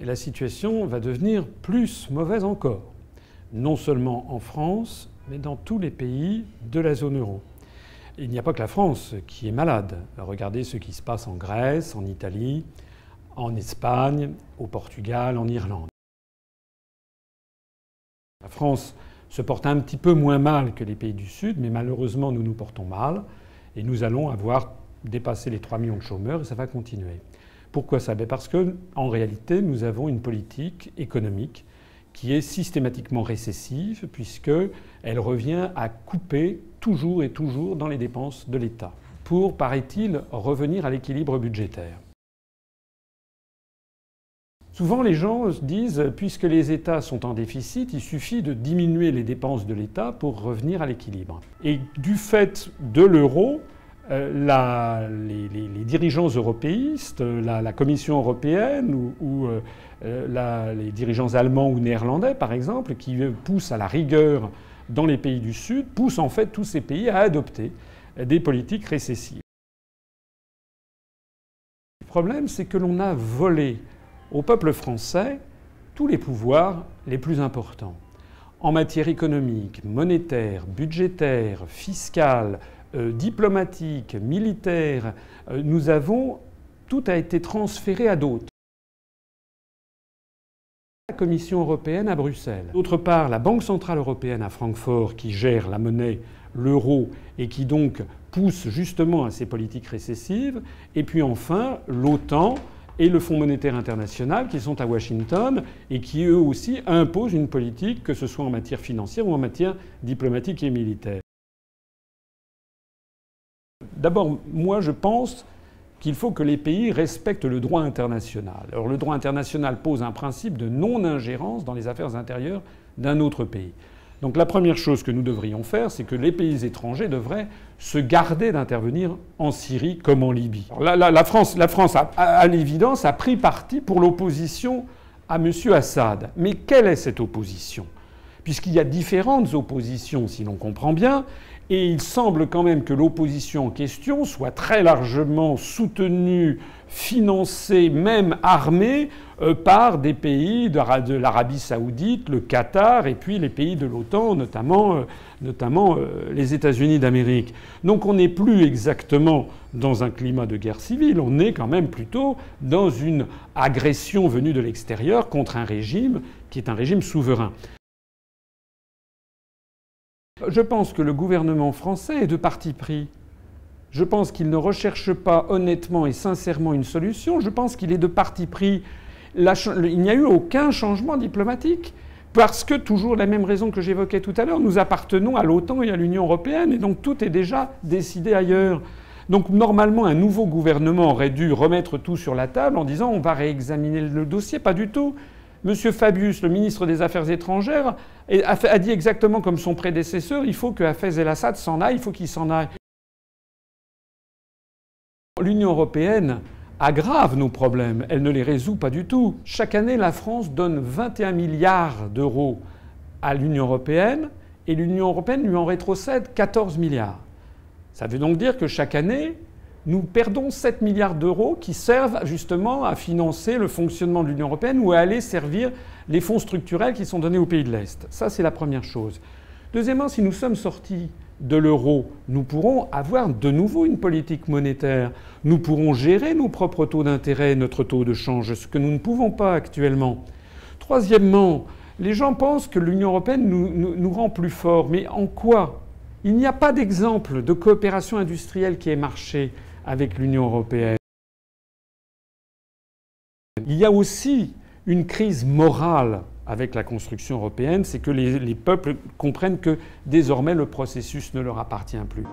la situation va devenir plus mauvaise encore. Non seulement en France, mais dans tous les pays de la zone euro. Il n'y a pas que la France qui est malade. Regardez ce qui se passe en Grèce, en Italie, en Espagne, au Portugal, en Irlande. La France se porte un petit peu moins mal que les pays du Sud, mais malheureusement nous nous portons mal et nous allons avoir dépassé les 3 millions de chômeurs et ça va continuer. Pourquoi ça ? Parce qu'en réalité nous avons une politique économique qui est systématiquement récessive puisqu'elle revient à couper toujours et toujours dans les dépenses de l'État pour, paraît-il, revenir à l'équilibre budgétaire. Souvent les gens se disent puisque les États sont en déficit, il suffit de diminuer les dépenses de l'État pour revenir à l'équilibre. Et du fait de l'euro, les dirigeants européistes, la Commission européenne ou les dirigeants allemands ou néerlandais, par exemple, qui poussent à la rigueur dans les pays du Sud, poussent en fait tous ces pays à adopter des politiques récessives. Le problème, c'est que l'on a volé au peuple français tous les pouvoirs les plus importants. En matière économique, monétaire, budgétaire, fiscale, diplomatique, militaire, tout a été transféré à d'autres. La Commission européenne à Bruxelles. D'autre part, la Banque centrale européenne à Francfort qui gère la monnaie, l'euro, et qui donc pousse justement à ces politiques récessives. Et puis enfin, l'OTAN et le Fonds monétaire international qui sont à Washington et qui eux aussi imposent une politique, que ce soit en matière financière ou en matière diplomatique et militaire. D'abord, moi je pense qu'il faut que les pays respectent le droit international. Alors le droit international pose un principe de non-ingérence dans les affaires intérieures d'un autre pays. Donc la première chose que nous devrions faire, c'est que les pays étrangers devraient se garder d'intervenir en Syrie comme en Libye. Alors la France à l'évidence, a pris parti pour l'opposition à M. Assad. Mais quelle est cette opposition ? Puisqu'il y a différentes oppositions, si l'on comprend bien, et il semble quand même que l'opposition en question soit très largement soutenue, financée, même armée par des pays de l'Arabie saoudite, le Qatar et puis les pays de l'OTAN, notamment les États-Unis d'Amérique. Donc on n'est plus exactement dans un climat de guerre civile, on est quand même plutôt dans une agression venue de l'extérieur contre un régime qui est un régime souverain. Je pense que le gouvernement français est de parti pris. Je pense qu'il ne recherche pas honnêtement et sincèrement une solution. Je pense qu'il est de parti pris. Il n'y a eu aucun changement diplomatique. Parce que, toujours la même raison que j'évoquais tout à l'heure, nous appartenons à l'OTAN et à l'Union européenne. Et donc tout est déjà décidé ailleurs. Donc normalement, un nouveau gouvernement aurait dû remettre tout sur la table en disant on va réexaminer le dossier. Pas du tout. M. Fabius, le ministre des Affaires étrangères, a dit exactement comme son prédécesseur, il faut que Hafez el-Assad s'en aille, il faut qu'il s'en aille. L'Union européenne aggrave nos problèmes, elle ne les résout pas du tout. Chaque année, la France donne 21 milliards d'euros à l'Union européenne et l'Union européenne lui en rétrocède 14 milliards. Ça veut donc dire que chaque année, nous perdons 7 milliards d'euros qui servent justement à financer le fonctionnement de l'Union européenne ou à aller servir les fonds structurels qui sont donnés aux pays de l'Est. Ça, c'est la première chose. Deuxièmement, si nous sommes sortis de l'euro, nous pourrons avoir de nouveau une politique monétaire. Nous pourrons gérer nos propres taux d'intérêt, notre taux de change, ce que nous ne pouvons pas actuellement. Troisièmement, les gens pensent que l'Union européenne nous rend plus forts. Mais en quoi ? Il n'y a pas d'exemple de coopération industrielle qui ait marché avec l'Union européenne. Il y a aussi une crise morale avec la construction européenne, c'est que les peuples comprennent que désormais le processus ne leur appartient plus.